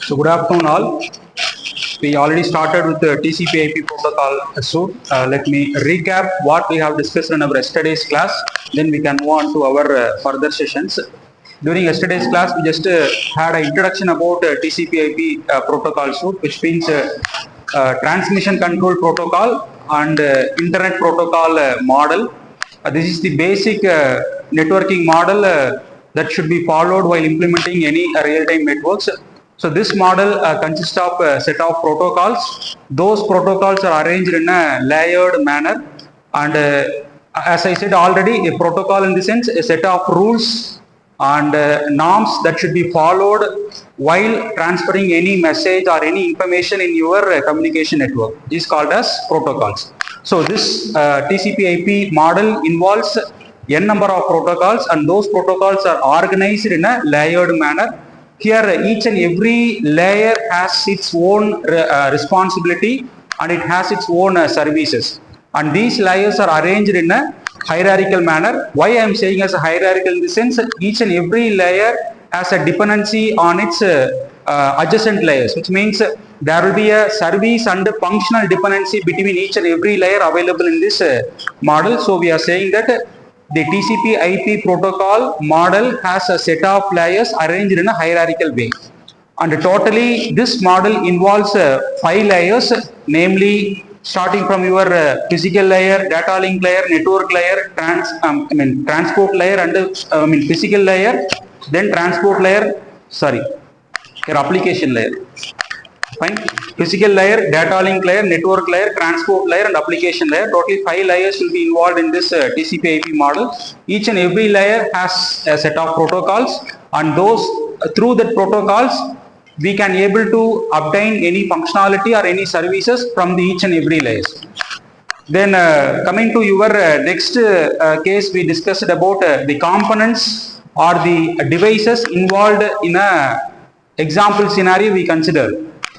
So good afternoon all. We already started with the TCP/IP protocol. So let me recap what we have discussed in our yesterday's class. Then we can move on to our further sessions. During yesterday's class, we just had an introduction about TCP/IP protocol suite, which means transmission control protocol and internet protocol model. This is the basic networking model that should be followed while implementing any real-time networks. So this model consists of a set of protocols. Those protocols are arranged in a layered manner, and as I said already, a protocol in the sense a set of rules and norms that should be followed while transferring any message or any information in your communication network is called as protocols. So this TCP/IP model involves n number of protocols, and those protocols are organized in a layered manner. Here each and every layer has its own responsibility, and it has its own services, and these layers are arranged in a hierarchical manner. Why I am saying as a hierarchical in the sense each and every layer has a dependency on its adjacent layers, which means there will be a service and functional dependency between each and every layer available in this model. So we are saying that the TCP/IP protocol model has a set of layers arranged in a hierarchical way, and totally this model involves 5 layers, namely starting from your physical layer, data link layer, network layer, transport layer, and physical layer, then transport layer, your application layer. Fine. Physical layer, data link layer, network layer, transport layer, and application layer. Totally 5 layers will be involved in this TCP/IP model. Each and every layer has a set of protocols, and those through that protocols we can able to obtain any functionality or any services from the each and every layers. Then coming to your next case, we discussed about the components or the devices involved in a example scenario we consider.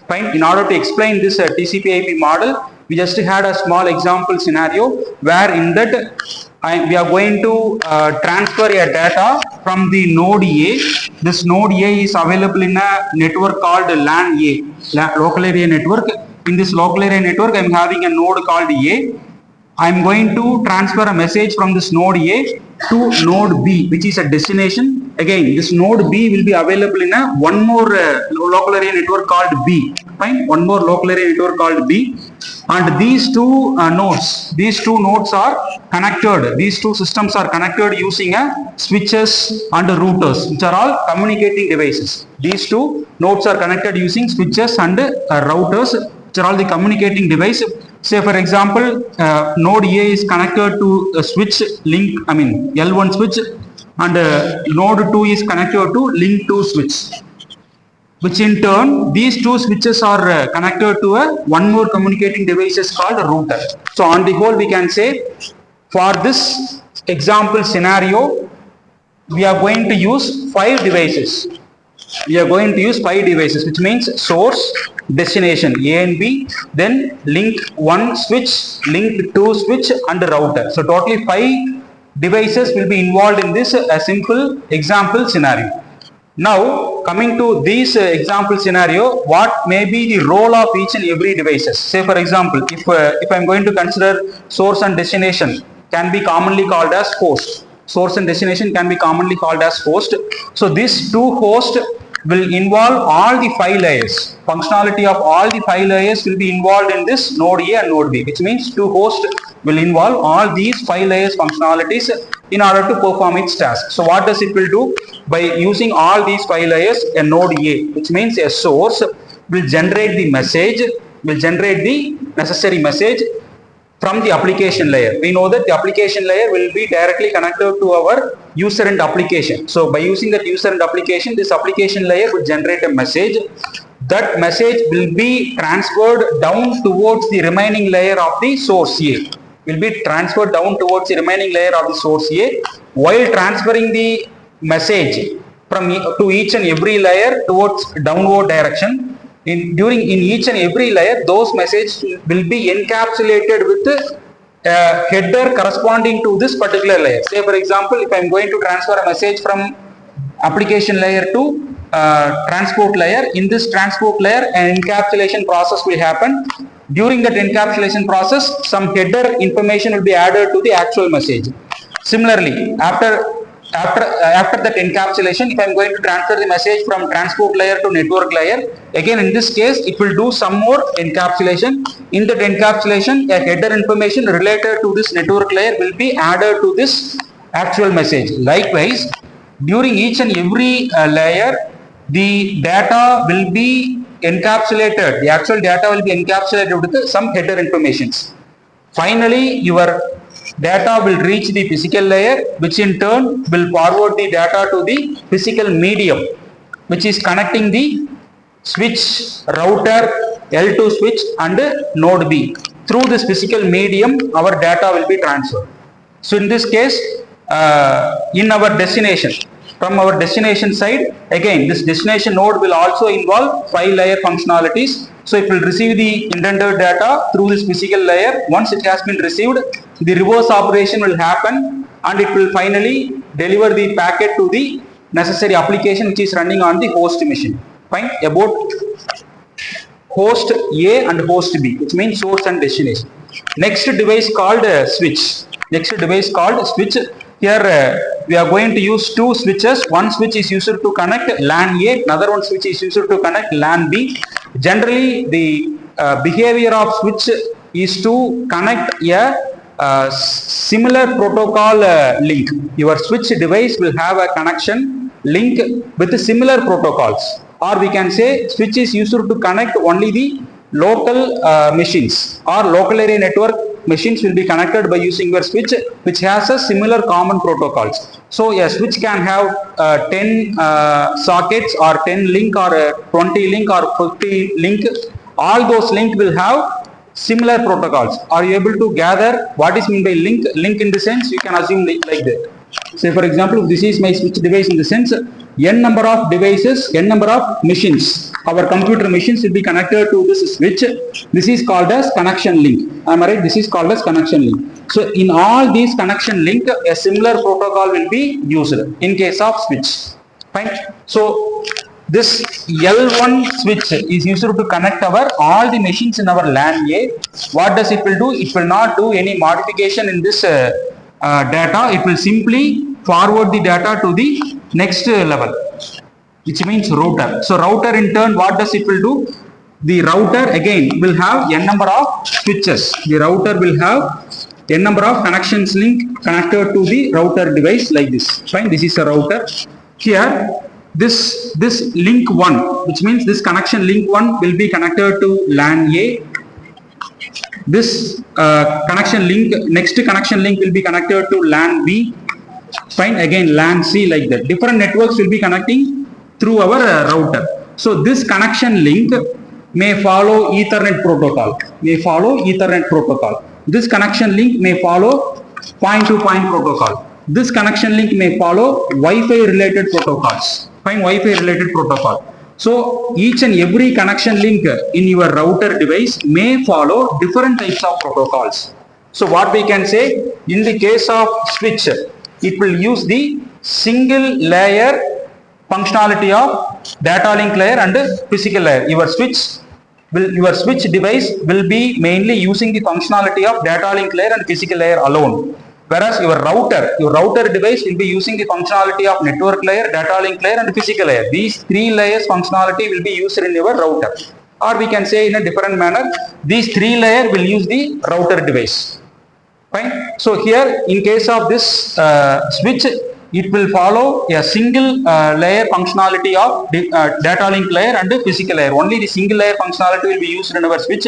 Fine. In order to explain this TCP/IP model, we just had a small example scenario where in that we are going to transfer a data from the node A. This node A is available in a network called LAN A, local area network. In this local area network, I am having a node called A. I am going to transfer a message from this node A to node B, which is a destination. Again, this node B will be available in a one more local area network called B. Fine, one more local area network called B, and these two nodes are connected. These two systems are connected using a switches and routers, which are all communicating devices. These two nodes are connected using switches and routers, which are all the communicating device. Say for example, node A is connected to a switch link, L1 switch, and node 2 is connected to link 2 switch, which in turn these two switches are connected to a one more communicating device called a router. So on the whole, we can say for this example scenario we are going to use 5 devices. We are going to use 5 devices, which means source, destination A and B, then link 1 switch, link 2 switch, and router. So totally 5 devices will be involved in this simple example scenario. Now coming to this example scenario, what may be the role of each and every devices? Say for example, if I am going to consider source and destination can be commonly called as host. Source and destination can be commonly called as host. So these two hosts will involve all the 5 layers. Functionality of all the 5 layers will be involved in this node A and node B, which means two hosts will involve all these 5 layers functionalities in order to perform its task. So what does it will do? By using all these 5 layers, a node A, which means a source, will generate the message, will generate the necessary message from the application layer. We know that the application layer will be directly connected to our user and application. So by using that user and application, this application layer will generate a message. That message will be transferred down towards the remaining layer of the source A. Will be transferred down towards the remaining layer of the source A. While transferring the message from to each and every layer towards downward direction, in each and every layer, those messages will be encapsulated with a header corresponding to this particular layer. Say for example, if I am going to transfer a message from application layer to transport layer. In this transport layer, an encapsulation process will happen. During that encapsulation process, some header information will be added to the actual message. Similarly, after that encapsulation, if I am going to transfer the message from transport layer to network layer, again in this case it will do some more encapsulation. In that encapsulation, a header information related to this network layer will be added to this actual message. Likewise, during each and every layer, the data will be encapsulated. The actual data will be encapsulated with some header informations. Finally, your data will reach the physical layer, which in turn will forward the data to the physical medium, which is connecting the switch, router, L2 switch and node B. Through this physical medium, our data will be transferred. So in this case, in our destination, from our destination side, again this destination node will also involve 5 layer functionalities. So it will receive the intended data through this physical layer. Once it has been received, the reverse operation will happen and it will finally deliver the packet to the necessary application which is running on the host machine. Fine. About host A and host B, which means source and destination. Next device called switch. Next device called switch. Here we are going to use two switches. One switch is used to connect LAN A, another one switch is used to connect LAN B. Generally, the behavior of switch is to connect a similar protocol link. Your switch device will have a connection link with similar protocols, or we can say switch is used to connect only the local machines, or local area network machines will be connected by using your switch which has a similar common protocols. So a switch can have 10 sockets or 10 link or 20 link or 50 link. All those link will have similar protocols. Are you able to gather what is meant by link? Link in the sense you can assume like that. Say for example, if this is my switch device in the sense n number of devices, n number of machines, our computer machines will be connected to this switch. This is called as connection link. Am I right? This is called as connection link. So in all these connection link, a similar protocol will be used in case of switch. Fine. So this L1 switch is used to connect all the machines in our LAN A. What does it will do? It will not do any modification in this data. It will simply forward the data to the next level, which means router. So router in turn, what does it will do? The router again will have n number of switches. The router will have n number of connections link connected to the router device like this. Fine. This is a router. Here this link 1, which means this connection link 1 will be connected to LAN A. This connection link, next connection link will be connected to LAN B. Fine. Again LAN C, like that. Different networks will be connecting through our router. So this connection link may follow Ethernet protocol. This connection link may follow point-to-point protocol. This connection link may follow Wi-Fi related protocols. Fine. Wi-Fi related protocol. So each and every connection link in your router device may follow different types of protocols. So what we can say, in the case of switch, it will use the single layer functionality of data link layer and physical layer. Your switch device will be mainly using the functionality of data link layer and physical layer alone. Whereas your router device will be using the functionality of network layer, data link layer and physical layer. These 3 layers functionality will be used in your router. Or we can say in a different manner, these 3 layers will use the router device. Fine. So here in case of this switch, it will follow a single layer functionality of data link layer and physical layer. Only the single layer functionality will be used in our switch.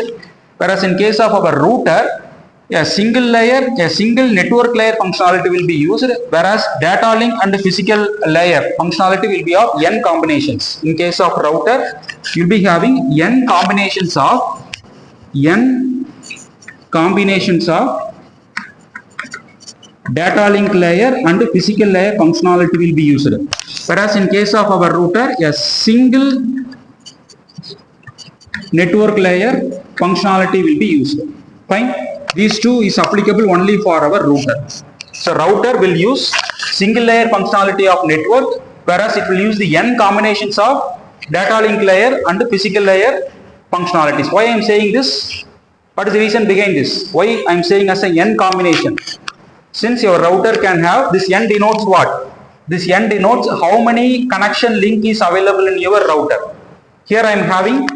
Whereas in case of our router, a single network layer functionality will be used, whereas data link and physical layer functionality will be of n combinations. In case of router, you will be having n combinations of data link layer and physical layer functionality will be used. Whereas in case of our router, a single network layer functionality will be used. Fine. These two is applicable only for our router. So router will use single layer functionality of network, whereas it will use the n combinations of data link layer and the physical layer functionalities. Why I am saying this? What is the reason behind this? Why I am saying as a n combination? Since your router can have, this n denotes what? This n denotes how many connection link is available in your router. Here I am having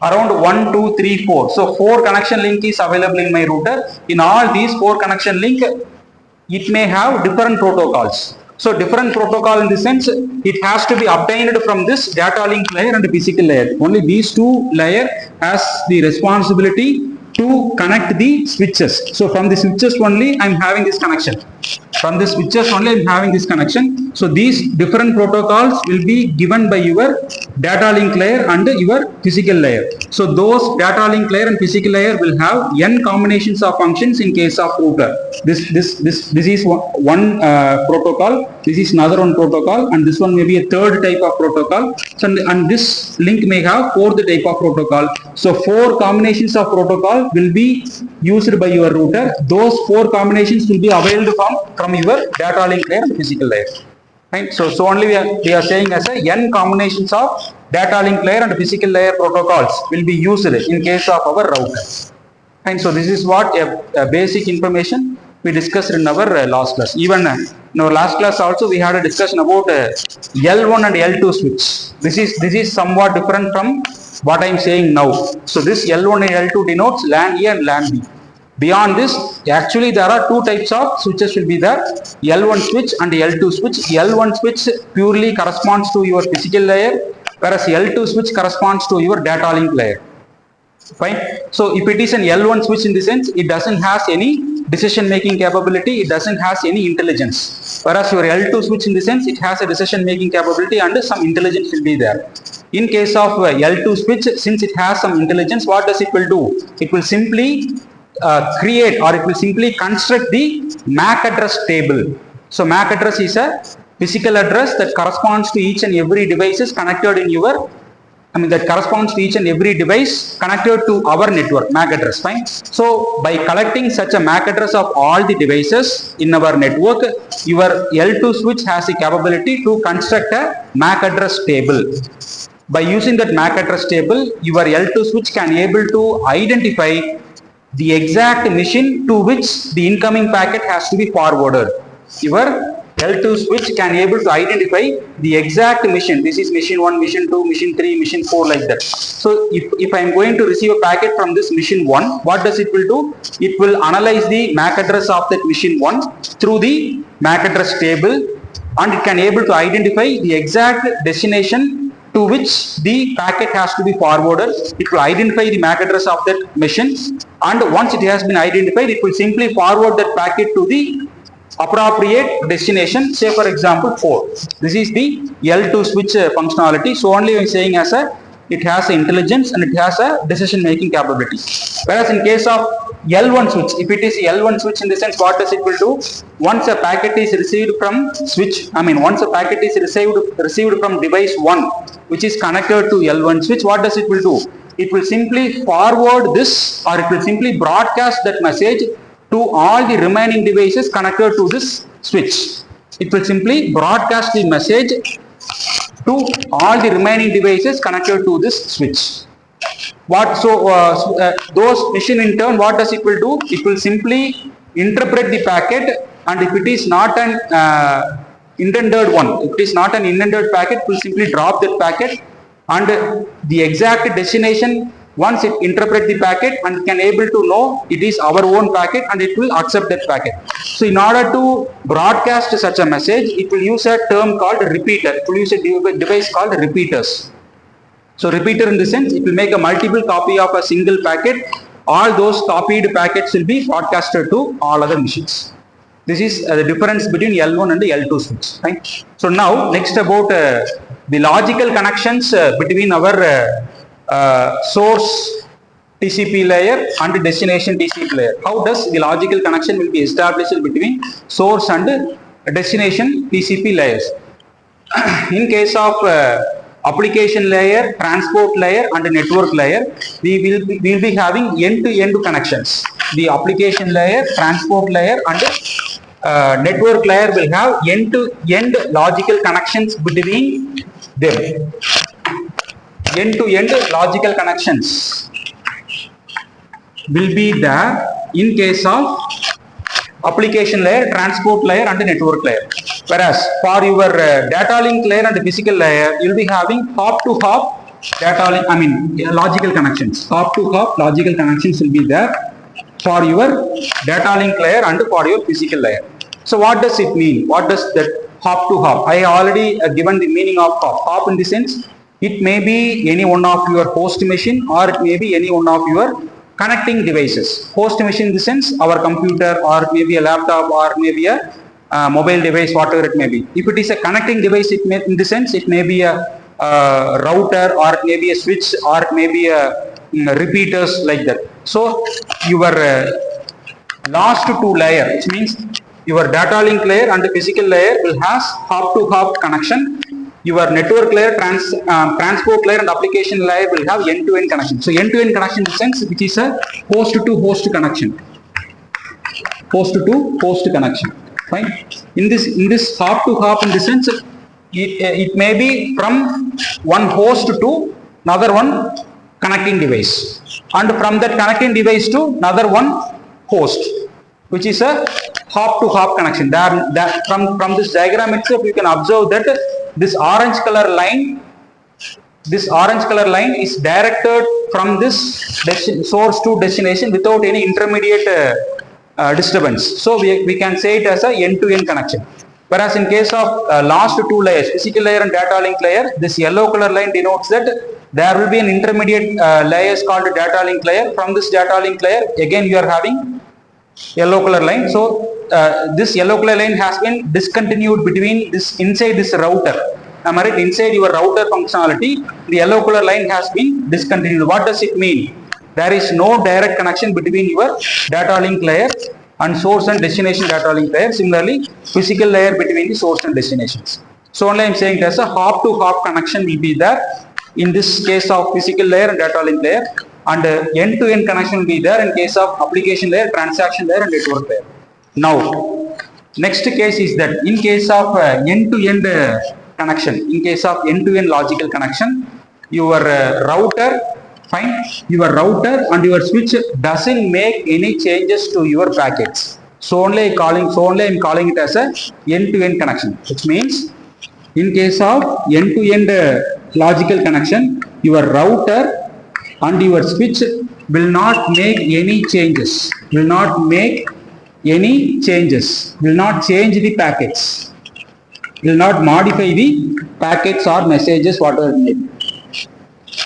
around 1, 2, 3, 4. So 4 connection link is available in my router. In all these 4 connection link, it may have different protocols. So different protocol in the sense, it has to be obtained from this data link layer and the physical layer. Only these two layer has the responsibility to connect the switches. So from the switches only I am having this connection. From the switches only I am having this connection. So these different protocols will be given by your data link layer and your physical layer. So those data link layer and physical layer will have n combinations of functions in case of router. This is one protocol. This is another one protocol, and this one may be a third type of protocol. So, and this link may have fourth type of protocol. So 4 combinations of protocol will be used by your router. Those 4 combinations will be availed from your data link layer and physical layer. Right? So only we are saying as a n combinations of data link layer and physical layer protocols will be used in case of our router. And so this is what a basic information we discussed in our last class. Even in our last class also we had a discussion about L1 and L2 switch. This is somewhat different from what I am saying now. So this L1 and L2 denotes LAN A and LAN B. Beyond this, actually there are 2 types of switches will be there, L1 switch and L2 switch. L1 switch purely corresponds to your physical layer, whereas L2 switch corresponds to your data link layer. Fine. So if it is an L1 switch, in the sense it doesn't has any decision making capability, it doesn't has any intelligence, whereas your L2 switch, in the sense it has a decision making capability and some intelligence will be there. In case of L2 switch, since it has some intelligence, what does it will do? It will simply create, or it will simply construct the MAC address table. So MAC address is a physical address that corresponds to each and every devices connected in your, that corresponds to each and every device connected to our network, MAC address. Fine. So by collecting such a MAC address of all the devices in our network, your L2 switch has the capability to construct a MAC address table. By using that MAC address table, your L2 switch can able to identify the exact machine to which the incoming packet has to be forwarded. Your L2 switch can able to identify the exact machine. This is machine 1, machine 2, machine 3, machine 4, like that. So if I am going to receive a packet from this machine 1, what does it will do? It will analyze the MAC address of that machine 1 through the MAC address table, and it can able to identify the exact destination to which the packet has to be forwarded. It will identify the MAC address of that machine, and once it has been identified, it will simply forward that packet to the appropriate destination, say for example 4. This is the L2 switch functionality. So only I am saying as a, it has intelligence and it has a decision making capability. Whereas in case of L1 switch, if it is L1 switch, in the sense what does it will do? Once a packet is received from switch, once a packet is received from device 1 which is connected to L1 switch, what does it will do? It will simply forward this, or it will simply broadcast that message to all the remaining devices connected to this switch. It will simply broadcast the message to all the remaining devices connected to this switch. Those machine in turn, what does it will do? It will simply interpret the packet, and if it is not an intended one, if it is not an intended packet, it will simply drop that packet, and the exact destination, once it interprets the packet and can able to know it is our own packet, and it will accept that packet. So in order to broadcast such a message, it will use a term called repeater. It will use a device called repeaters. So repeater, in the sense it will make a multiple copy of a single packet. All those copied packets will be broadcasted to all other machines. This is the difference between L1 and the L2 switch. Right? So now next about the logical connections between our source TCP layer and destination TCP layer. How does the logical connection will be established between source and destination TCP layers? In case of application layer, transport layer and network layer, we will be having end-to-end connections. The application layer, transport layer and network layer will have end-to-end logical connections between them. End-to-end logical connections will be there in case of application layer, transport layer and network layer. Whereas for your data link layer and physical layer, you will be having hop to hop data link, logical connections. Hop to hop logical connections will be there for your data link layer and for your physical layer. So what does it mean? What does that hop to hop? I already given the meaning of hop. Hop in the sense, it may be any one of your host machine or it may be any one of your connecting devices. Host machine in the sense our computer or maybe a laptop or maybe a mobile device, whatever it may be. If it is a connecting device, it may, in the sense it may be a router or it may be a switch or it may be a repeaters like that. So your last two layer, which means your data link layer and the physical layer will have hop to hop connection. Your network layer, transport layer and application layer will have end-to-end connection. So end-to-end connection in the sense which is a host to host connection. Host to host connection. Fine. In this hop to hop in the sense it may be from one host to another one connecting device, and from that connecting device to another one host, which is a hop to hop connection. From this diagram itself you can observe that this orange color line is directed from this source to destination without any intermediate disturbance. So we can say it as a end-to-end connection. Whereas in case of last two layers, physical layer and data link layer, this yellow color line denotes that there will be an intermediate layers called data link layer. From this data link layer, again you are having yellow color line. So this yellow color line has been discontinued between this inside this router. Am I right? Inside your router functionality, the yellow color line has been discontinued. What does it mean? There is no direct connection between your data link layer and source and destination data link layer. Similarly, physical layer between the source and destinations. So only I am saying there's a hop to hop connection will be there in this case of physical layer and data link layer, and end to end connection will be there in case of application layer, transaction layer and network layer. Now, next case is that in case of end to end connection, in case of end to end logical connection, your router, fine, your router and your switch doesn't make any changes to your packets. So only I'm calling it as a end to end connection, which means in case of end to end logical connection, your router and your switch will not make any changes, will not change the packets, will not modify the packets or messages, whatever it may be.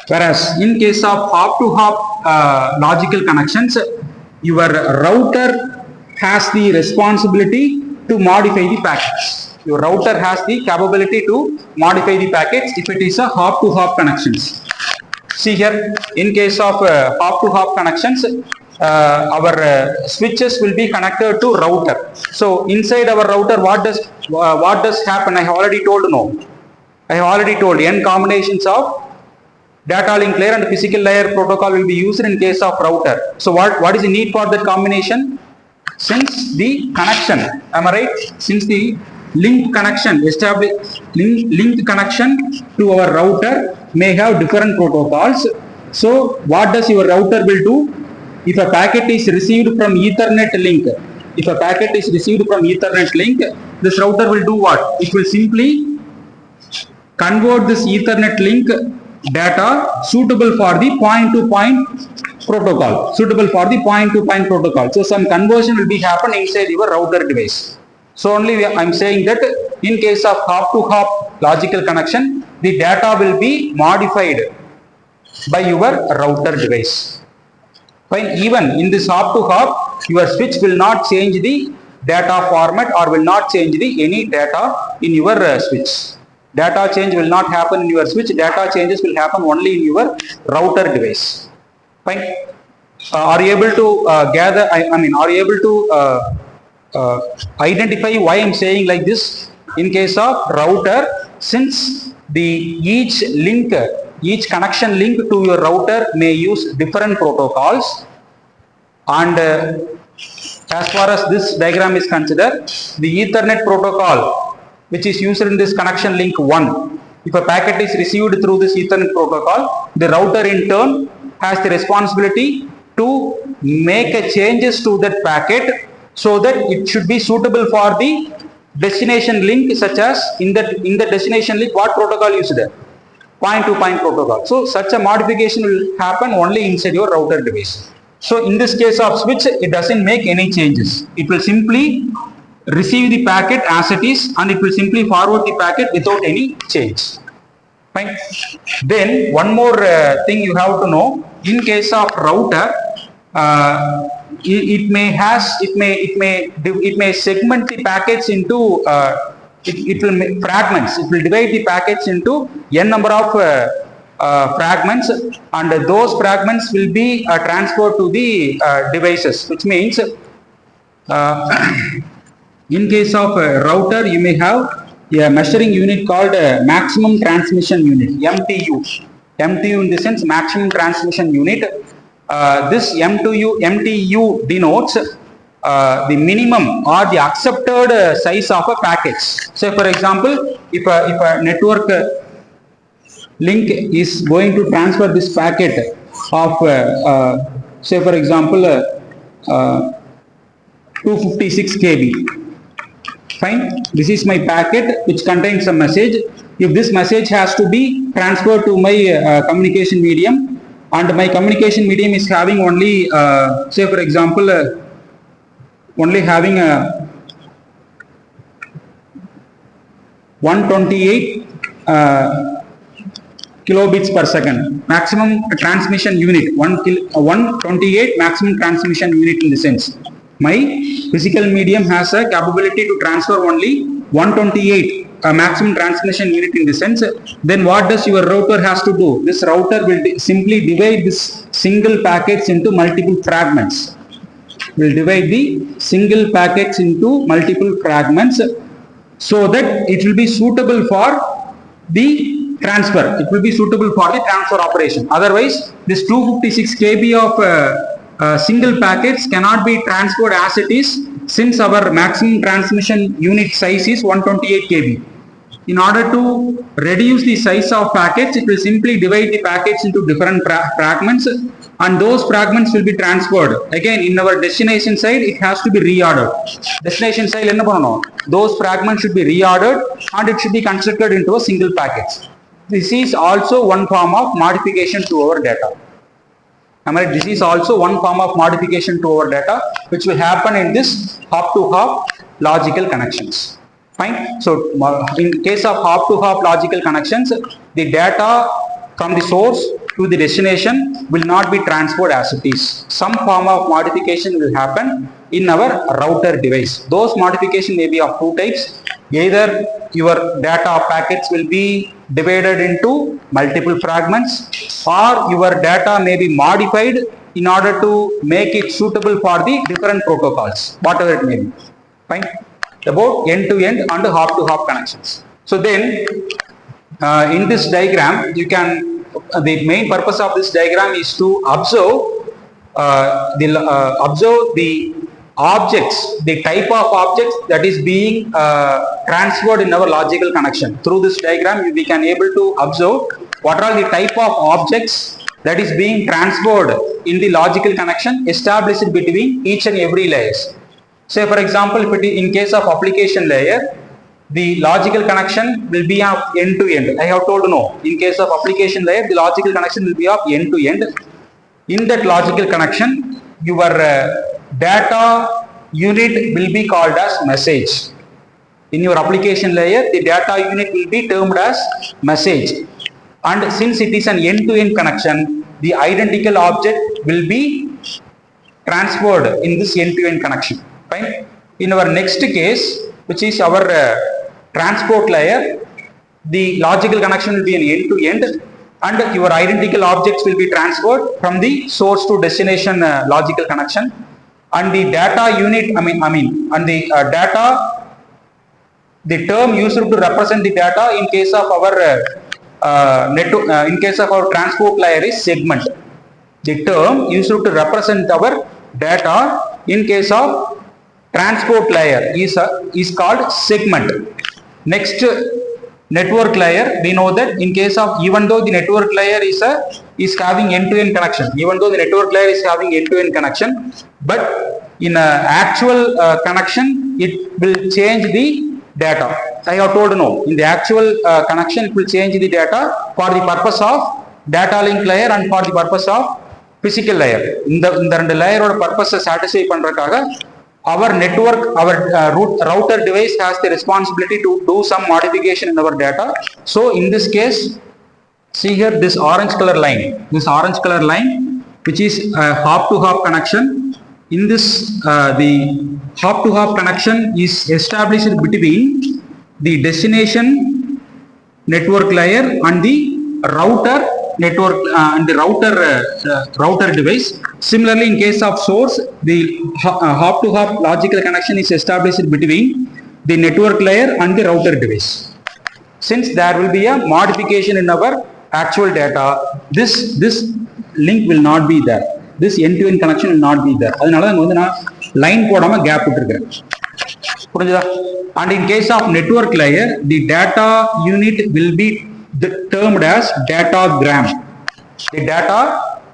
Whereas in case of hop to hop logical connections, your router has the responsibility to modify the packets. Your router has the capability to modify the packets if it is a hop to hop connections. See here, in case of hop to hop connections, our switches will be connected to router. So inside our router, what does happen? I have already told no. I have already told n combinations of data link layer and physical layer protocol will be used in case of router. So what is the need for that combination? Since the connection, am I right? Since the link connection link connection to our router may have different protocols. So what does your router will do? If a packet is received from Ethernet link, this router will do what? It will simply convert this Ethernet link data suitable for the point-to-point protocol. So some conversion will be happening inside your router device. So only I am saying that in case of hop to hop logical connection, the data will be modified by your router device. Fine. Even in this hop to hop, your switch will not change the data format or will not change any data in your switch. Data change will not happen in your switch. Data changes will happen only in your router device. Fine. Are you able to are you able to identify why I am saying like this? In case of router, since each connection link to your router may use different protocols, and as far as this diagram is considered, the Ethernet protocol, which is used in this connection link 1, if a packet is received through this Ethernet protocol, the router in turn has the responsibility to make a changes to that packet so that it should be suitable for the destination link, such as in the destination link, what protocol used there? Point-to-point protocol. So such a modification will happen only inside your router device. So in this case of switch, it doesn't make any changes. It will simply receive the packet as it is, and it will simply forward the packet without any change. Fine. Then one more thing you have to know: in case of router, it may segment the packets into it will make fragments. It will divide the packets into n number of fragments, and those fragments will be transferred to the devices, which means in case of router, you may have a measuring unit called maximum transmission unit, MTU. MTU in the sense maximum transmission unit. This MTU denotes the minimum or the accepted size of a packets. Say for example, if a network link is going to transfer this packet of say for example 256 KB. Fine, this is my packet which contains a message. If this message has to be transferred to my communication medium, and my communication medium is having only say for example only having a 128 kilobits per second maximum transmission unit, 128 maximum transmission unit in the sense. My physical medium has a capability to transfer only 128 maximum transmission unit in the sense. Then what does your router has to do? This router will simply divide this single packets into multiple fragments. Will divide the single packets into multiple fragments so that it will be suitable for the transfer. It will be suitable for the transfer operation. Otherwise, this 256 KB of single packets cannot be transferred as it is, since our maximum transmission unit size is 128 KB. In order to reduce the size of packets, it will simply divide the packets into different fragments, and those fragments will be transferred. Again, in our destination side, it has to be reordered. Destination side, those fragments should be reordered and it should be constructed into a single package. This is also one form of modification to our data. This is also one form of modification to our data, which will happen in this hop-to-hop logical connections. Fine. So in case of hop-to-hop logical connections, the data from the source to the destination will not be transferred as it is. Some form of modification will happen in our router device. Those modification may be of two types. Either your data packets will be divided into multiple fragments, or your data may be modified in order to make it suitable for the different protocols, whatever it may be. Fine. About end-to-end and hop-to-hop connections. So then, in this diagram, you can, the main purpose of this diagram is to observe the objects, the type of objects that is being transferred in our logical connection. Through this diagram, we can able to observe what are the type of objects that is being transferred in the logical connection established between each and every layers. Say for example, if it is in case of application layer, the logical connection will be of end-to-end. I have told no. In case of application layer, the logical connection will be of end-to-end. In that logical connection, your data unit will be called as message. In your application layer, the data unit will be termed as message. And since it is an end-to-end connection, the identical object will be transferred in this end-to-end connection. Fine. In our next case, which is our transport layer, the logical connection will be an end-to-end, and your identical objects will be transferred from the source to destination logical connection, and the data unit, and the data, the term used to represent the data in case of our in case of our transport layer is segment. The term used to represent our data in case of transport layer is called segment. Next network layer, we know that in case of, even though the network layer is having end-to-end connection, but in actual connection it will change the data. I have told no, in the actual connection it will change the data for the purpose of data link layer and for the purpose of physical layer. இந்த ரெண்டு லேயரோட பர்பஸை satisfy பண்றதுக்காக our network, our router device has the responsibility to do some modification in our data. So in this case, see here this orange color line, which is a hop to hop connection. In this the hop to hop connection is established between the destination network layer and the router network and the router device. Similarly, in case of source, the hop to hop logical connection is established between the network layer and the router device. Since there will be a modification in our actual data, this link will not be there. This end-to-end connection will not be there. அதனால அங்க வந்து நான் line போடாம gap விட்டுருக்கேன். புரிஞ்சுதா? And in case of network layer, the data unit will be termed as datagram. The data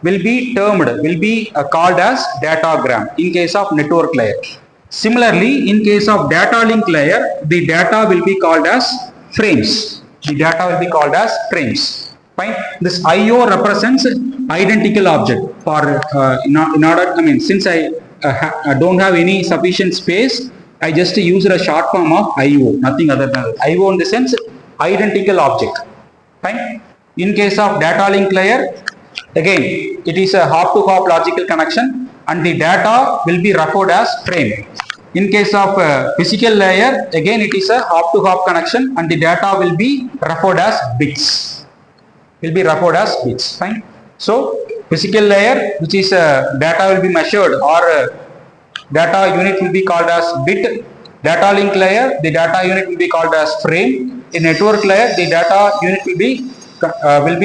will be called as datagram in case of network layer. Similarly, in case of data link layer, the data will be called as frames. Fine. This IO represents identical object. For in order, I mean, since I don't have any sufficient space, I just use a short form of IO, nothing other than IO in the sense identical object. Fine. In case of data link layer, again it is a hop to hop logical connection and the data will be referred as frame. In case of physical layer, again it is a hop to hop connection and the data will be referred as bits. Fine. So physical layer, which is data will be measured, or data unit will be called as bit. Data link layer, the data unit will be called as frame. In network layer, the data unit will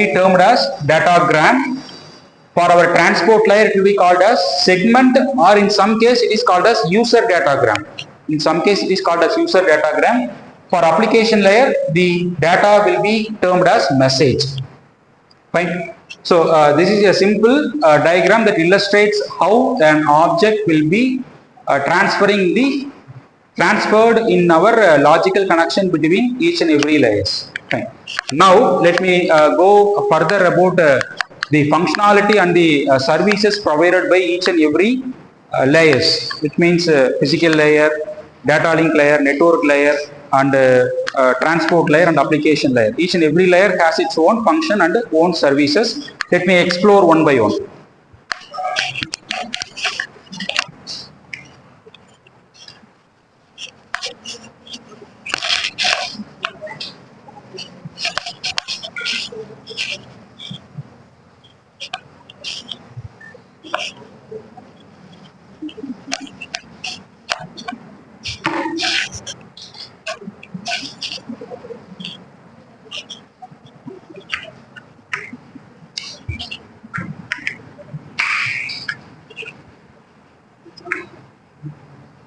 be termed as datagram. For our transport layer, it will be called as segment, or in some case it is called as user datagram. For application layer, the data will be termed as message. Fine. So this is a simple diagram that illustrates how an object will be transferred in our logical connection between each and every layers. Fine. Now let me go further about the functionality and the services provided by each and every layers, which means physical layer, data link layer, network layer, and transport layer and application layer. Each and every layer has its own function and own services. Let me explore one by one.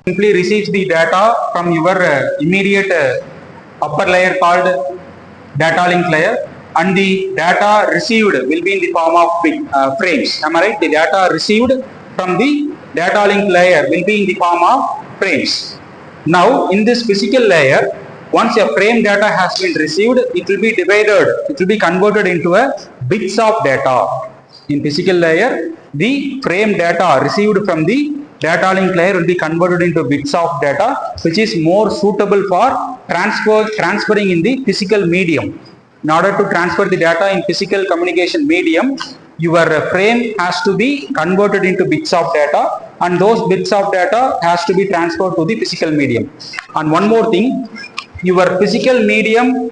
Simply receives the data from your immediate upper layer called data link layer, and the data received will be in the form of frames. Am I right? The data received from the data link layer will be in the form of frames. Now in this physical layer, once a frame data has been received, it will be divided, it will be converted into a bits of data. In physical layer, the frame data received from the data link layer will be converted into bits of data, which is more suitable for transferring in the physical medium. In order to transfer the data in physical communication medium, your frame has to be converted into bits of data, and those bits of data has to be transferred to the physical medium. And one more thing, your physical medium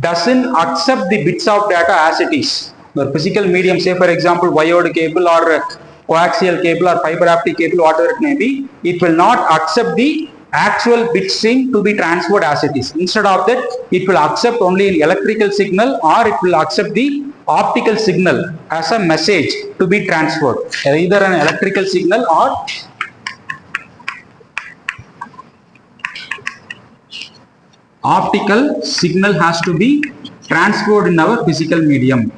doesn't accept the bits of data as it is. Your physical medium, say for example wired cable or coaxial cable or fiber optic cable, whatever it may be, it will not accept the actual bit string to be transferred as it is. Instead of that, it will accept only an electrical signal, or it will accept the optical signal as a message to be transferred, either an electrical signal or optical signal has to be transferred in our physical medium.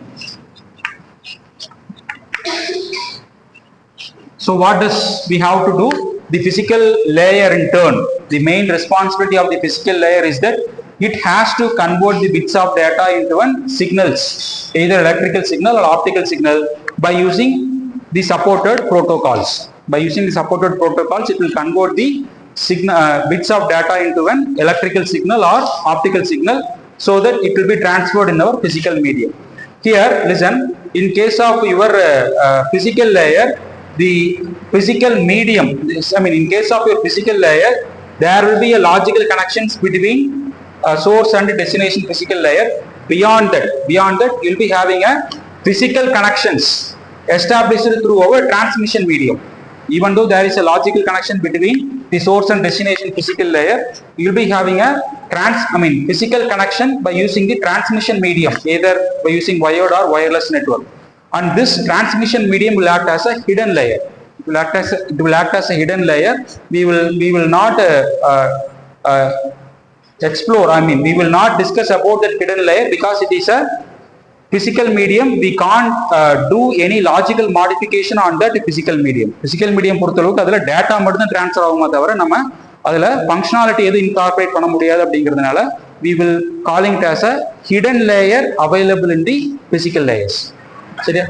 So what does we have to do? The physical layer in turn, the main responsibility of the physical layer is that it has to convert the bits of data into one signals, either electrical signal or optical signal, by using the supported protocols. By using the supported protocols, it will convert the signal, bits of data into an electrical signal or optical signal, so that it will be transferred in our physical medium. Here, listen, in case of your physical layer, the physical medium, in case of your physical layer, there will be a logical connections between source and destination physical layer. Beyond that, you'll be having a physical connections established through our transmission medium. Even though there is a logical connection between the source and destination physical layer, you'll be having a physical connection by using the transmission medium, either by using wired or wireless network. And this transmission medium will act as a hidden layer. It will act as a hidden layer. We will not explore. We will not discuss about that hidden layer because it is a physical medium. We can't do any logical modification on that physical medium. Physical medium பொறுத்தளவுக்கு அதுல data மட்டும் தான் transfer ஆகுமே தவிர நம்ம அதுல functionality எதுவும் incorporate பண்ண முடியாது அப்படிங்கிறதுனால we will calling it as a hidden layer available in the physical layers. சரியா?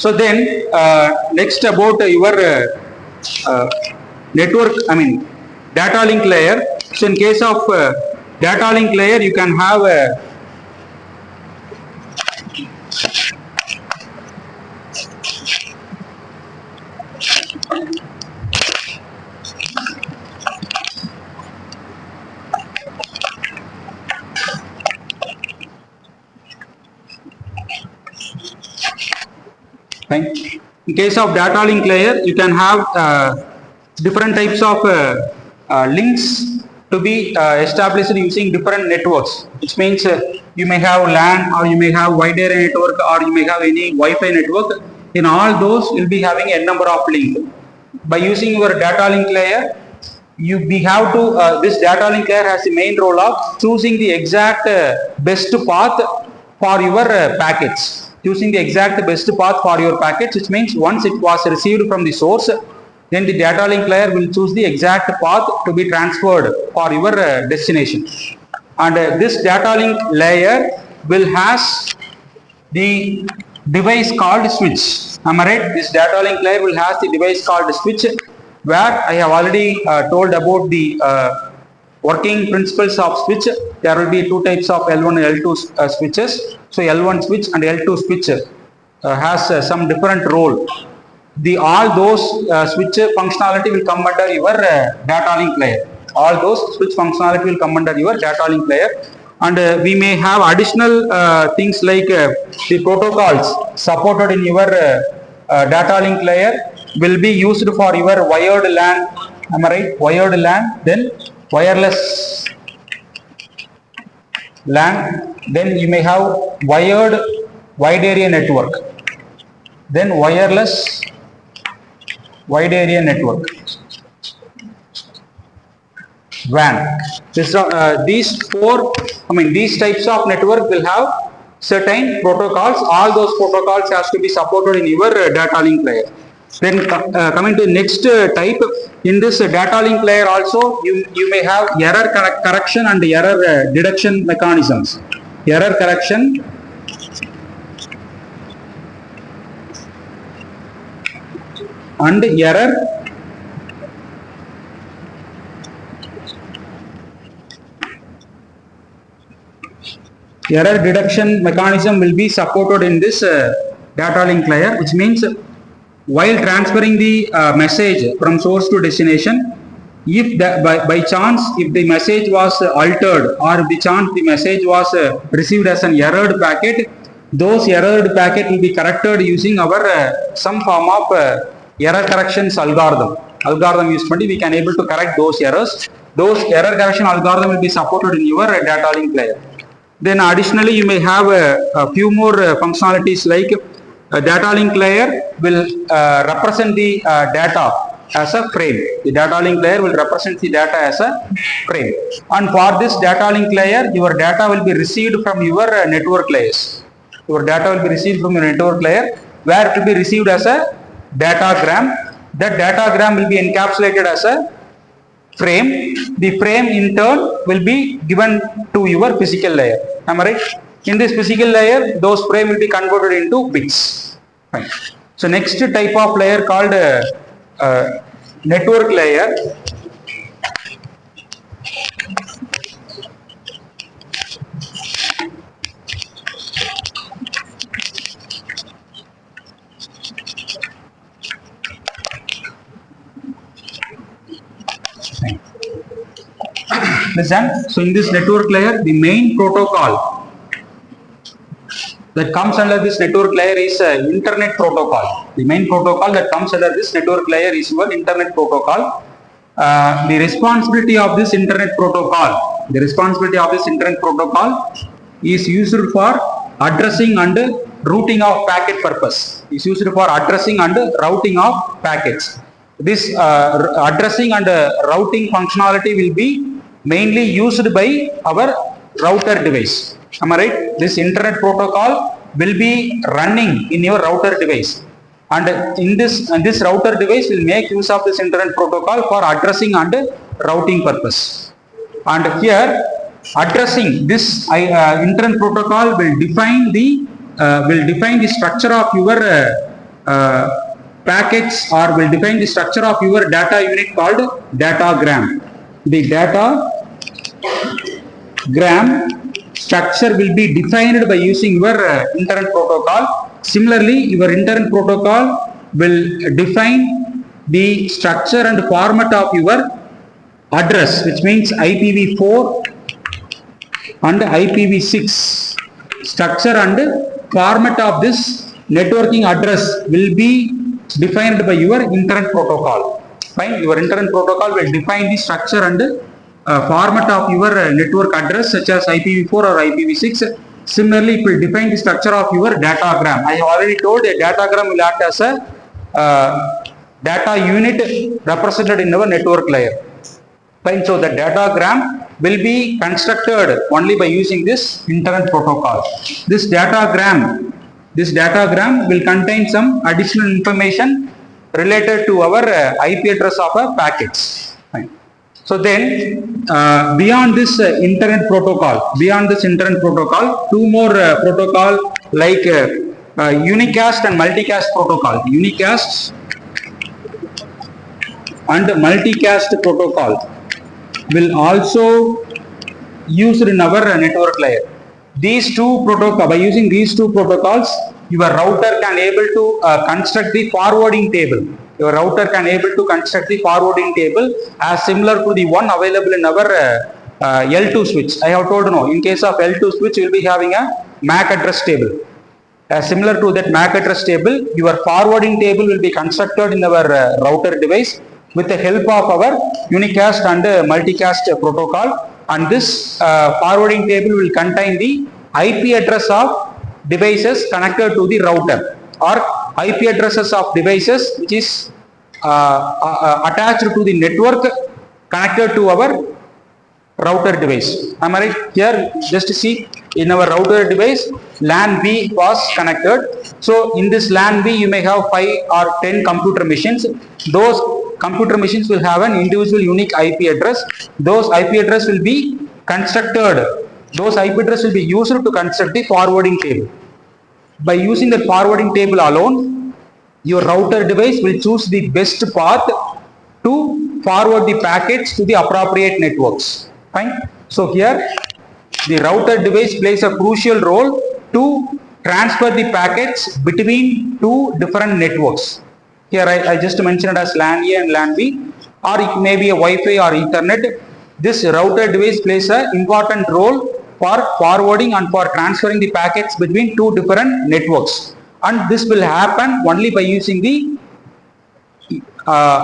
So then next about your network, data link layer. So in case of data link layer, you can have in case of data link layer, you can have different types of links to be established using different networks, which means you may have LAN, or you may have wide area network, or you may have any Wi-Fi network. In all those, you'll be having a number of links. By using your data link layer, we have to this data link layer has the main role of choosing the exact best path for your packets. Choosing the exact best path for your packets, which means once it was received from the source, then the data link layer will choose the exact path to be transferred for your destination. And this data link layer will has the device called switch. Am I right? This data link layer will has the device called switch, where I have already told about the working principles of switch. There will be two types of L1 and L2 switches. So L1 switch and L2 switch has some different role. All those switch functionality will come under your data link layer. All those switch functionality will come under your data link layer. And we may have additional things like the protocols supported in your data link layer will be used for your wired LAN. Am I right? Wired LAN, then wireless LAN, then you may have wired wide area network, then wireless wide area network, WAN. These types of network will have certain protocols. All those protocols has to be supported in your data link layer. Then coming to next type, in this data link layer also you may have error correction and error detection mechanisms. Error correction and error detection mechanism will be supported in this data link layer, which means while transferring the message from source to destination, if by chance if the message was altered, or the message was received as an errored packet, those errored packet will be corrected using our some form of error corrections algorithm used we can able to correct those errors. Those error correction algorithm will be supported in your data link layer. Then additionally you may have a few more functionalities like data link layer will represent the data as a frame. The data link layer will represent the data as a frame. And for this data link layer, your data will be received from your network layers. Your data will be received from your network layer, where it will be received as a datagram. That datagram will be encapsulated as a frame. The frame in turn will be given to your physical layer. Am I right? In this physical layer, those frame will be converted into bits. Fine. So next type of layer called network layer. Listen, so in this network layer, the main protocol that comes under this network layer is internet protocol. The main protocol that comes under this network layer is your internet protocol. The responsibility of this internet protocol is used for addressing and routing of packet purpose. Is used for addressing and routing of packets. This addressing and routing functionality will be mainly used by our router device. Am I right? This internet protocol will be running in your router device, and in this router device will make use of this internet protocol for addressing and routing purpose. And here, addressing this internet protocol will define the structure of your packets, or will define the structure of your data unit called datagram. The datagram structure will be defined by using your internet protocol. Similarly, your internet protocol will define the structure and format of your address, which means IPv4 and IPv6. Structure and format of this networking address will be defined by your internet protocol. Fine. Your internet protocol will define the structure and format of your network address, such as IPv4 or IPv6. Similarly, it will define the structure of your datagram. I have already told a datagram will act as a data unit represented in our network layer. Fine. So the datagram will be constructed only by using this internet protocol. This datagram will contain some additional information related to our IP address of our packets. Fine. So then, beyond this internet protocol, two more protocol like unicast and multicast protocol. Unicast and multicast protocol will also used in our network layer. By using these two protocols, your router can able to construct the forwarding table. Your router can able to construct the forwarding table as similar to the one available in our L2 switch. I have told you, in case of L2 switch, you will be having a MAC address table. Similar to that MAC address table, your forwarding table will be constructed in our router device with the help of our unicast and multicast protocol. And this forwarding table will contain the IP address of devices connected to the router, or IP addresses of devices which is attached to the network connected to our router device. Am I right? Here, just see, in our router device, LAN B was connected. So in this LAN B, you may have 5 or 10 computer machines. Those computer machines will have an individual unique IP address. Those IP address will be constructed. Those IP address will be used to construct the forwarding table. By using the forwarding table alone, your router device will choose the best path to forward the packets to the appropriate networks. Fine. So here, the router device plays a crucial role to transfer the packets between two different networks. Here I just mentioned as LAN A and LAN B, or it may be a Wi-Fi or Ethernet. This router device plays an important role for forwarding and for transferring the packets between two different networks. And this will happen only by using the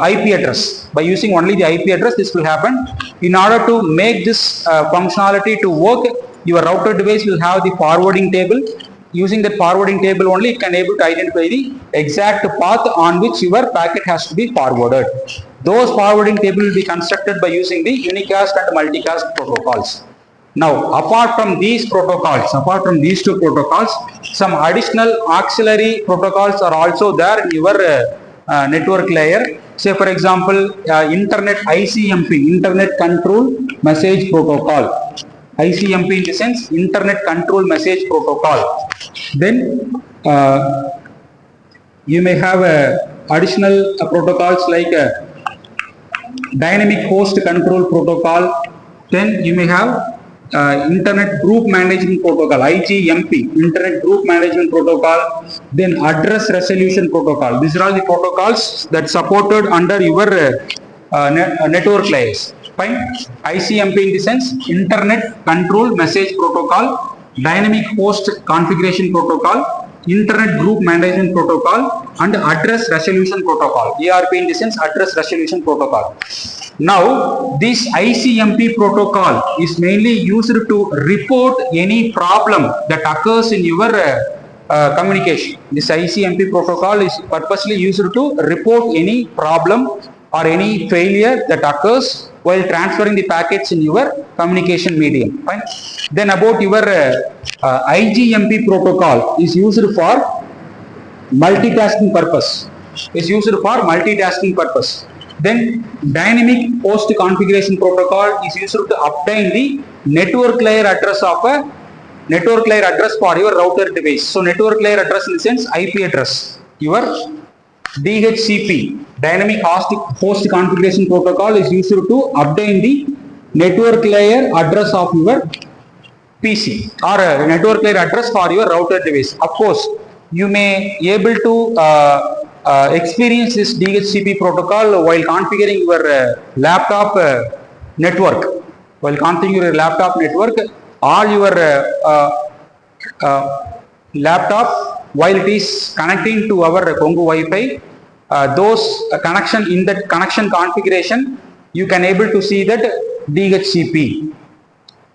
IP address. By using only the IP address, this will happen. In order to make this functionality to work, your router device will have the forwarding table. using that forwarding table only, it can able to identify the exact path on which your packet has to be forwarded. Those forwarding table will be constructed by using the unicast and multicast protocols. Now, apart from these protocols, apart from these two protocols, some additional auxiliary protocols are also there in your network layer. Say, for example, Internet ICMP, Internet Control Message Protocol. ICMP in the sense Internet Control Message Protocol. Then you may have additional protocols like Dynamic Host Control Protocol. Then you may have Internet Group Management Protocol, IGMP, Internet Group Management Protocol, then Address Resolution Protocol. These are all the protocols that supported under your network layers. Fine. ICMP in the sense Internet Control Message Protocol, Dynamic Host Configuration Protocol, Internet Group Management Protocol, and Address Resolution Protocol. ERP in the sense Address Resolution Protocol. Now, this ICMP protocol is mainly used to report any problem that occurs in your communication. This ICMP protocol is purposely used to report any problem or any failure that occurs while transferring the packets in your communication medium. Fine. Then about your IGMP protocol is used for multitasking purpose. Is used for multitasking purpose. Then dynamic host configuration protocol is used to obtain the network layer address of a network layer address for your router device. So network layer address in the sense IP address. Your DHCP, dynamic host configuration protocol, is used to obtain the network layer address of your PC or a network layer address for your router device. Of course, you may able to experience this DHCP protocol while configuring your laptop network. While configuring your laptop network, all your laptop, while it is connecting to our Congo Wi-Fi, those connection in that connection configuration, you can able to see that DHCP.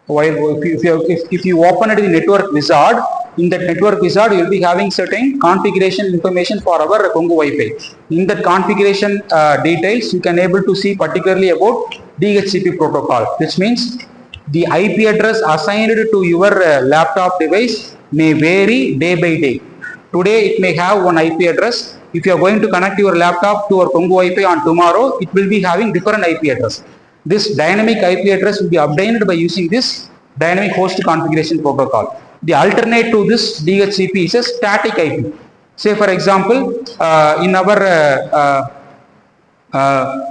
While if you open it in the network wizard, in that network wizard, you will be having certain configuration information for our Congo Wi-Fi. In that configuration details, you can able to see particularly about DHCP protocol, which means the IP address assigned to your laptop device may vary day by day. Today, it may have one IP address. If you are going to connect your laptop to our Congo Wi-Fi on tomorrow, it will be having different IP address. This dynamic IP address will be obtained by using this dynamic host configuration protocol. The alternate to this DHCP is a static IP. Say, for example, in our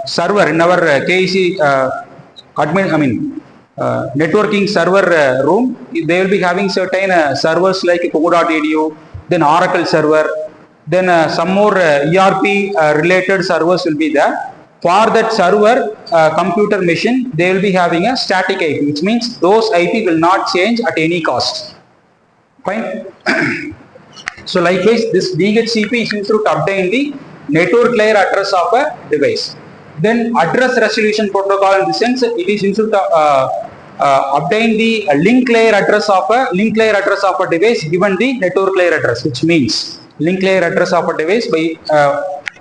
server, in our KEC networking server room, they will be having certain servers like Pogo.edu, then Oracle server, then some more ERP related servers will be there. For that server computer machine, they will be having a static IP, which means those IP will not change at any cost. Fine. So likewise, this DHCP is used to obtain the network layer address of a device. Then address resolution protocol, in the sense it is used to obtain the link layer address of a device given the network layer address, which means link layer address of a device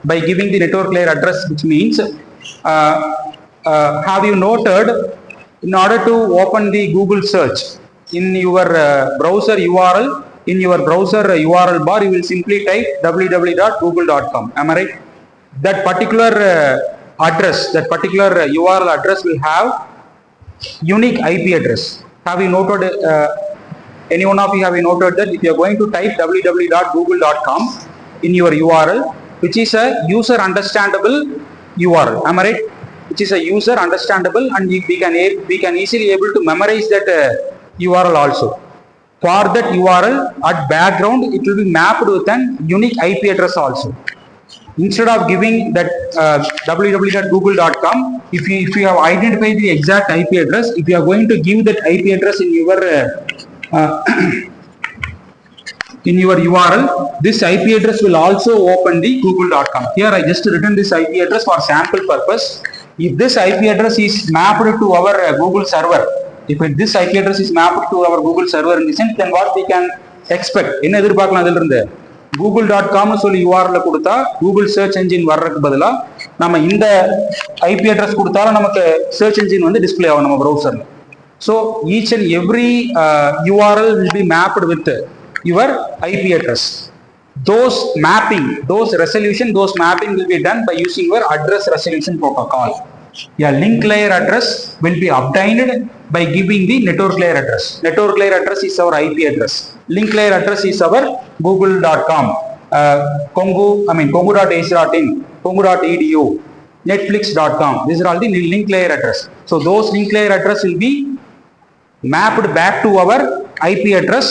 by giving the network layer address, which means have you noted, in order to open the Google search in your browser URL, in your browser URL bar, you will simply type www.google.com. Am I right? That particular address, that particular URL address will have unique IP address. Have you noted, any one of you have you noted that if you are going to type www.google.com in your URL, which is a user understandable URL, am I right? Which is a user understandable, and we can easily able to memorize that URL also. For that URL, at background, it will be mapped with an unique IP address also. Instead of giving that www.google.com, if you have identified the exact IP address, if you are going to give that IP address in your in your URL, this IP address will also open the google.com. Here I just written this IP address for sample purpose. If this IP address is mapped to our Google server, if this IP address is mapped to our Google server in the sense, then what we can expect என்ன எதிர்பார்க்கலாம் அதில் இருந்து google.com சொல்லி URL கொடுத்தா Google search engine வர்றதுக்கு பதிலா நம்ம இந்த ஐபி அட்ரஸ் கொடுத்தாலும் நமக்கு சர்ச் என்ஜின் வந்து டிஸ்ப்ளே ஆகும் நம்ம ப்ரௌசர்ல. So each and every URL will be mapped with your IP address. Those mapping will be done by using your address resolution protocol. A link layer address will be obtained by giving the network layer address. Network layer address is our IP address. Link layer address is our google.com, kongu.ac.in, kongu.edu, netflix.com. These are all the link layer address. So those link layer address will be mapped back to our IP address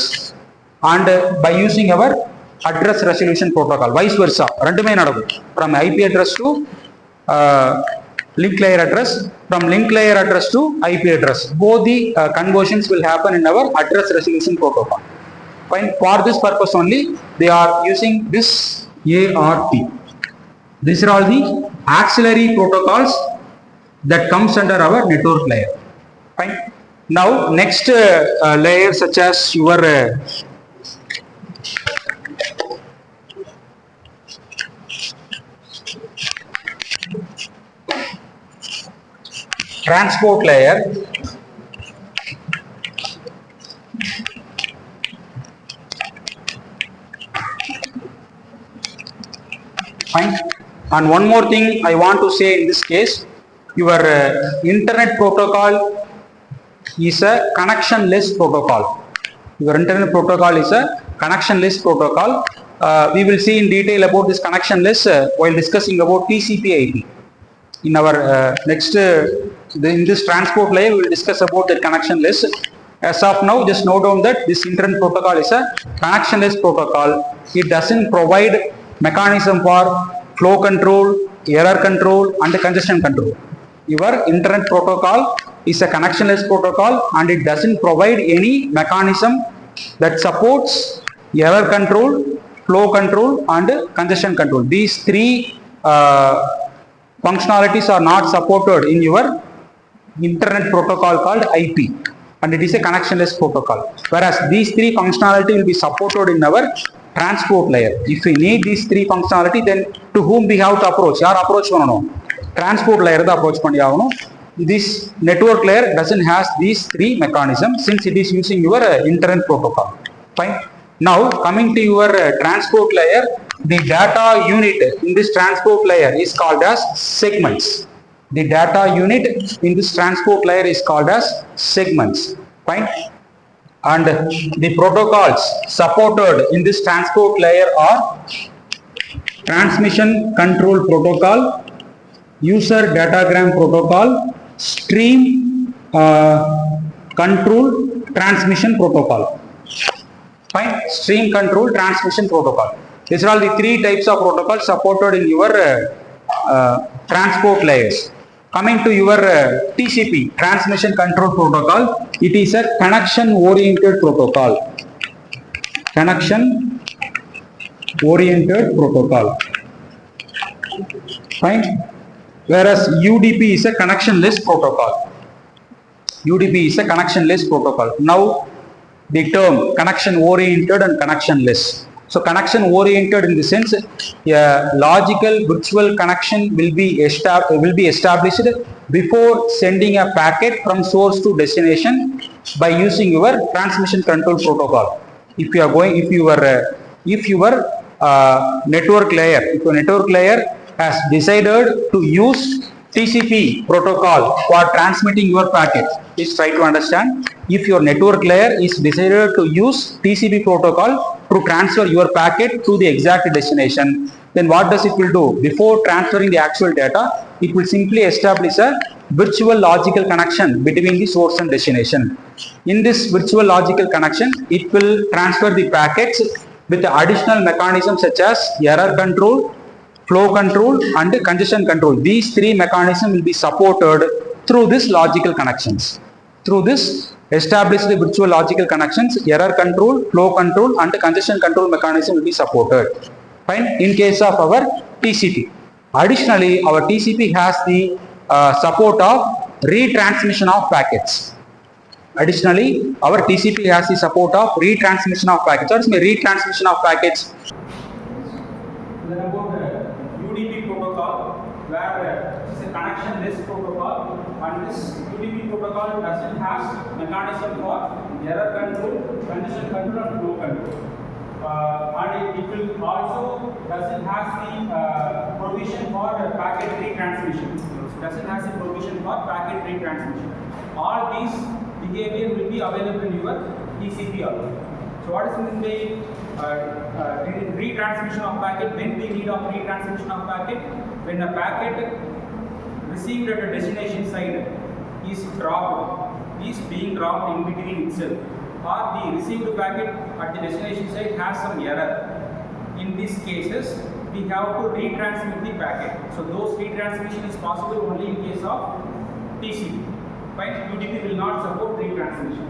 and by using our address resolution protocol. Vice versa. ரெண்டுமே நடக்கும். From IP address to link layer address, from link layer address to IP address. Both the conversions will happen in our address resolution protocol. Fine. For this purpose only, they are using this ARP. These are all the auxiliary protocols that comes under our network layer. Fine. Now, next layer such as your transport layer, fine. And one more thing I want to say in this case, your internet protocol is a connectionless protocol. Your internet protocol is a connectionless protocol. We will see in detail about this connectionless while discussing about TCP/IP. In our next in this transport layer, we will discuss about that connectionless. As of now, just note down that this internet protocol is a connectionless protocol. It doesn't provide mechanism for flow control, error control, and congestion control. Your internet protocol is a connectionless protocol and it doesn't provide any mechanism that supports error control, flow control, and congestion control. These three functionalities are not supported in your internet protocol called IP, and it is a connectionless protocol. Whereas these three functionality will be supported in our transport layer. If we need these three functionality, then to whom we have to approach? Yaar approach pananum? Transport layer da approach panni aganum. This network layer doesn't has these three mechanisms since it is using your internet protocol. Fine. Now coming to your transport layer, the data unit in this transport layer is called as segments. The data unit in this transport layer is called as segments. Fine. And the protocols supported in this transport layer are transmission control protocol, user datagram protocol, stream control transmission protocol. Fine. Stream control transmission protocol. These are all the three types of protocols supported in your transport layers. Coming to your TCP, transmission control protocol, it is a connection oriented protocol. Connection oriented protocol. Fine. Whereas UDP is a connectionless protocol. UDP is a connectionless protocol. Now the term connection oriented and connectionless. So connection oriented in the sense a logical virtual connection will be established before sending a packet from source to destination by using your transmission control protocol. If your network layer has decided to use TCP protocol for transmitting your packet, please try to understand. If your network layer is decided to use TCP protocol to transfer your packet to the exact destination, then what does it will do? Before transferring the actual data, it will simply establish a virtual logical connection between the source and destination. In this virtual logical connection, it will transfer the packets with the additional mechanisms such as error control, flow control, and congestion control. These three mechanisms will be supported through this logical connections. Through this established virtual logical connections, error control, flow control, and congestion control mechanism will be supported. Fine. In case of our TCP, additionally, our TCP has the support of retransmission of packets. Additionally, our TCP has the support of retransmission of packets. What is my retransmission of packets? Then about UDP protocol, where it's a connectionless protocol, and this UDP protocol doesn't have mechanism for error control, condition control, and flow control. And it will also doesn't have the provision for packet retransmission. Doesn't have the provision for packet retransmission. All these behavior will be available in your TCP also. So what is meant by retransmission of packet? When we need of retransmission of packet? When a packet received at a destination side is dropped, is being dropped in between itself, or the received packet at the destination side has some error. In these cases, we have to retransmit the packet. So those retransmission is possible only in case of TCP. Right? UDP will not support retransmission.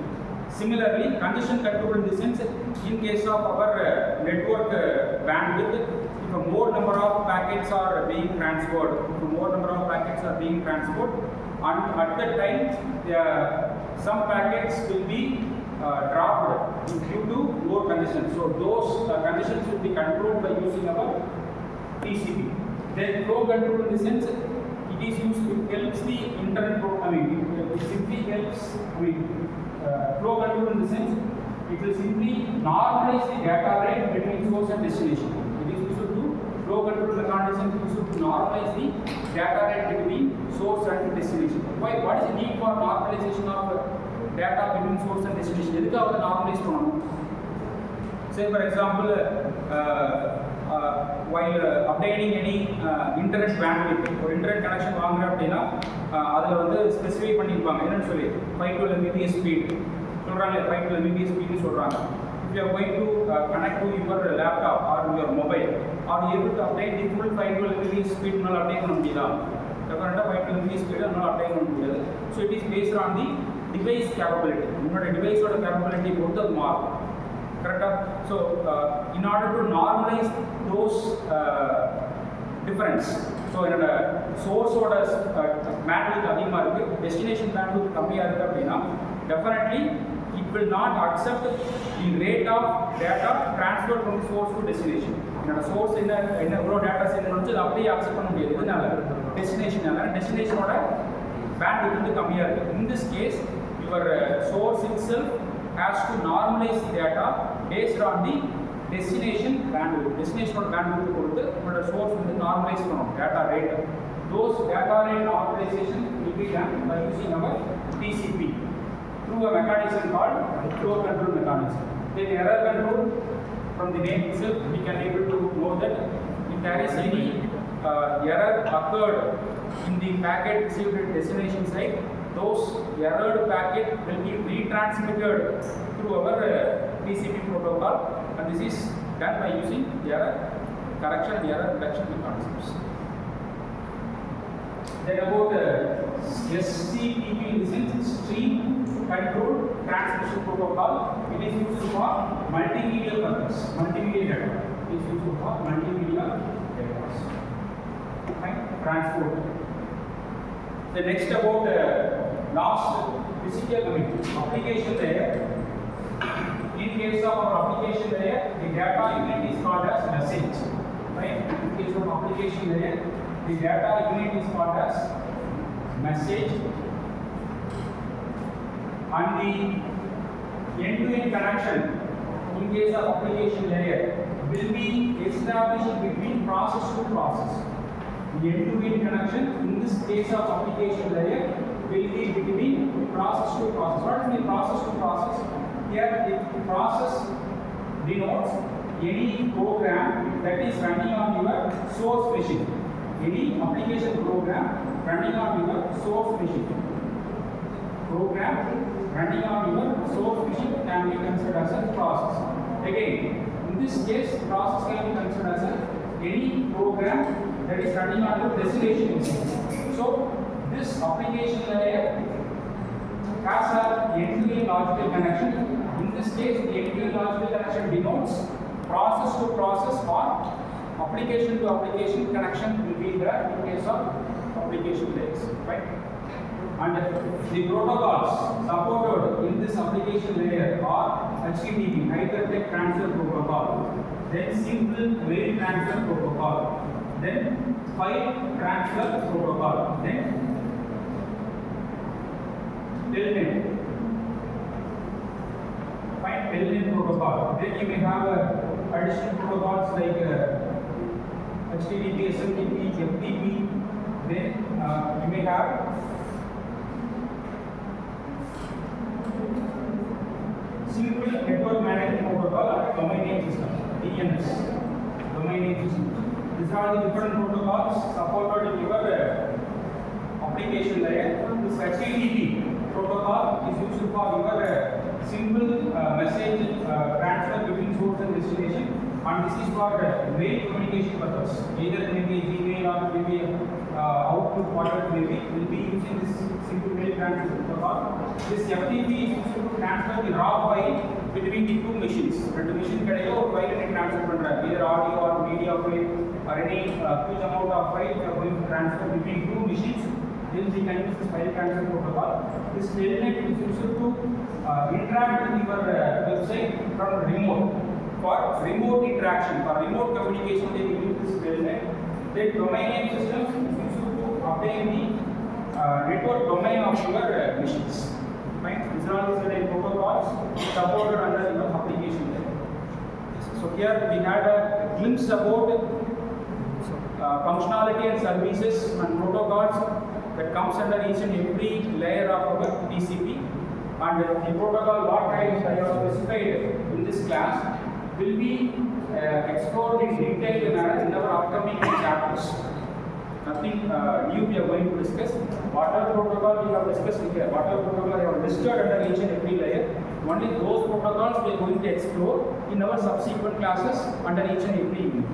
Similarly, congestion control in the sense, in case of our network bandwidth, if a more number of packets are being transferred, and at that time, some packets will be dropped due to more congestion. So those congestions will be controlled by using our TCP. Then flow control in the sense, it is used, it helps the internet it simply helps, flow control in the sense, it will simply normalize the data rate between source and destination. It is used to flow control mechanism is used to normalize the data rate between source and destination. Why? What is the need for normalization of data between source and destination? Edukavada normalize pananum. Say for example, while obtaining any internet bandwidth or internet connection வாங்குற அப்படினா அதுல வந்து specify பண்ணிருப்பாங்க என்னன்னு சொல்லி 512 Mbps speed சொல்றாங்க 512 Mbps speed சொல்றாங்க. If you are going to connect to your laptop or your mobile, are you able to obtain the full 512 Mbps speed னால அப்டேட் பண்ண முடியுதா? டெஃபினட்டா 512 Mbps speed னால அப்டேட் பண்ண முடியாது. So it is based on the device capability. உங்களோட டிவைஸோட capability பொறுத்து அது மாறும். Correct? So in order to normalize those difference, so in a source order bandwidth அதிகமா இருக்கு, destination bandwidth கம்மியா இருக்கு அப்படினா definitely it will not accept the rate of data transferred from source to destination. என்னோட source என்ன எவ்வளவு data send பண்ணுச்சு அப்படியே accept பண்ண முடியாது. இதனால destination ஓட bandwidth வந்து கம்மியா இருக்கு. In this case, your source itself has to normalize the data based on the destination bandwidth. Destination bandwidth பொறுத்து உங்களோட source வந்து normalize பண்ணணும் data rate. Those data rate normalization will be done by using our TCP through a mechanism called flow control mechanism. Then error control, from the name itself we can able to know that if there is any error occurred in the packet received at destination side, those errored packet will be retransmitted through our TCP protocol, and this is done by using error correction and error reduction mechanisms. Then about SCTP in the sense, stream control transmission protocol. It is used for multimedia purpose, multimedia data. It is used for multimedia data. Right? Transport. The next about last physical application layer. In case of our application layer, the data unit is called as message. Right? In case of application layer, the data unit is called as message, and the end-to-end connection in case of application layer will be established between process to process. The end-to-end connection in this case of application layer will be between process to process. What is the process to process? Here the process denotes any program that is running on your source machine. Any application program running on your source machine. Program running on your source machine can be considered as a process. Again, in this case, process can be considered as any program that is running on your destination machine. So this application layer has a end-to-end logical connection. In this case, the end-to-end logical connection denotes process to process or application to application connection will be there in case of application layers, right? And the protocols supported in this application layer are HTTP, Hypertext Transfer Protocol, then Simple Mail Transfer Protocol, then File Transfer Protocol, then Telnet. Fine Telnet protocol. Then you may have additional protocols like HTTP, SMTP, FTP. Then you may have Simple Network Management Protocol and Domain Name System (DNS). Domain Name System. These are the different protocols supported in your application layer. This HTTP protocol is used for your simple message transfer between source and destination, and this is for mail communication purpose. Either it may be Gmail or it may be Outlook, whatever it may be, will be using this simple mail transfer protocol. This FTP is used to transfer the raw file between the two machines. The machine can file transfer either audio or media file or any huge amount of file going to transfer between two machines. Then we can use this file transfer protocol. This telnet is used to interact with your website from remote. For remote interaction, for remote communication, they will use this telnet. The domain name system is used to obtain the network domain of your machines. Right? These are all the protocols supported under your application layer. So here we had a glimpse about functionality and services and protocols that comes under each and every layer of our TCP, and the protocol what I have specified in this class will be explored in detail in our upcoming chapters. Nothing new we are going to discuss. Whatever protocol we have discussed here, whatever protocol we have listed under each and every layer, only those protocols we are going to explore in our subsequent classes under each and every unit.